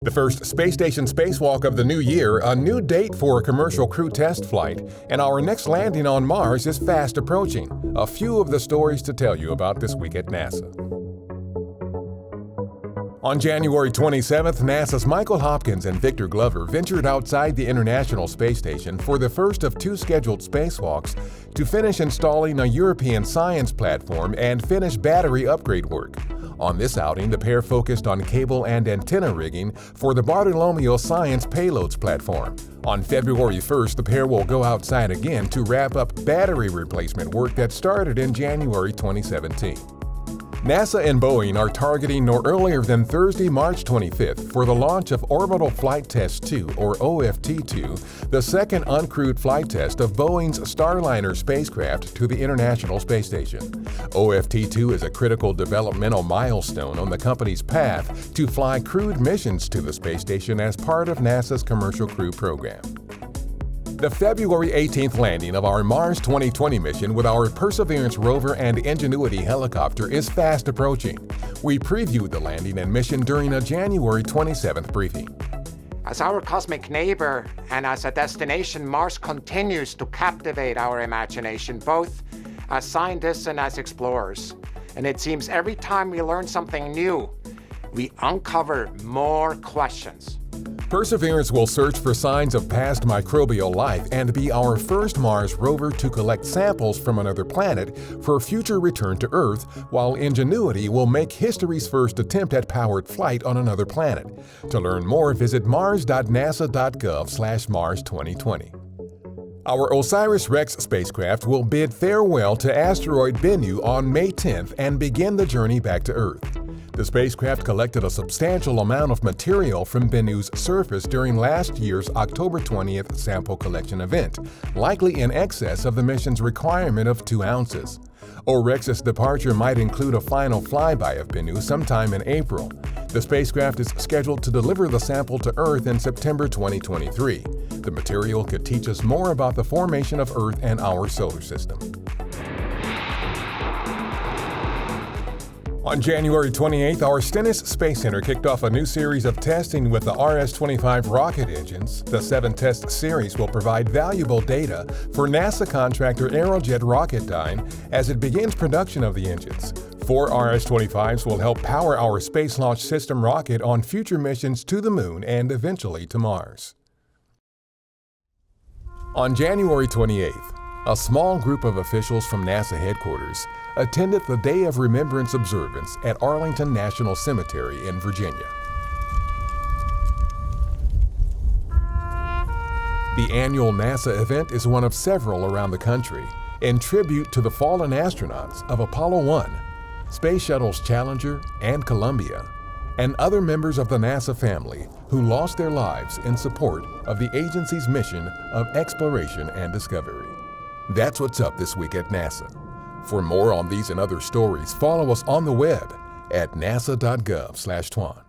The first space station spacewalk of the new year, a new date for a commercial crew test flight, and our next landing on Mars is fast approaching. A few of the stories to tell you about this week at NASA. On January 27th, NASA's Michael Hopkins and Victor Glover ventured outside the International Space Station for the first of two scheduled spacewalks to finish installing a European science platform and finish battery upgrade work. On this outing, the pair focused on cable and antenna rigging for the Bartolomeo Science Payloads platform. On February 1st, the pair will go outside again to wrap up battery replacement work that started in January 2017. NASA and Boeing are targeting no earlier than Thursday, March 25th for the launch of Orbital Flight Test 2, or OFT-2, the second uncrewed flight test of Boeing's Starliner spacecraft to the International Space Station. OFT-2 is a critical developmental milestone on the company's path to fly crewed missions to the space station as part of NASA's Commercial Crew program. The February 18th landing of our Mars 2020 mission with our Perseverance rover and Ingenuity helicopter is fast approaching. We previewed the landing and mission during a January 27th briefing. As our cosmic neighbor and as a destination, Mars continues to captivate our imagination, both as scientists and as explorers. And it seems every time we learn something new, we uncover more questions. Perseverance will search for signs of past microbial life and be our first Mars rover to collect samples from another planet for future return to Earth, while Ingenuity will make history's first attempt at powered flight on another planet. To learn more, visit mars.nasa.gov/Mars2020. Our OSIRIS-REx spacecraft will bid farewell to asteroid Bennu on May 10th and begin the journey back to Earth. The spacecraft collected a substantial amount of material from Bennu's surface during last year's October 20th sample collection event, likely in excess of the mission's requirement of 2 ounces. OREX's departure might include a final flyby of Bennu sometime in April. The spacecraft is scheduled to deliver the sample to Earth in September 2023. The material could teach us more about the formation of Earth and our solar system. On January 28th, our Stennis Space Center kicked off a new series of testing with the RS-25 rocket engines. The 7-test series will provide valuable data for NASA contractor Aerojet Rocketdyne as it begins production of the engines. 4 RS-25s will help power our Space Launch System rocket on future missions to the Moon and eventually to Mars. On January 28th, a small group of officials from NASA headquarters attended the Day of Remembrance observance at Arlington National Cemetery in Virginia. The annual NASA event is one of several around the country in tribute to the fallen astronauts of Apollo 1, Space Shuttles Challenger and Columbia, and other members of the NASA family who lost their lives in support of the agency's mission of exploration and discovery. That's what's up this week at NASA. For more on these and other stories, follow us on the web at nasa.gov/twan.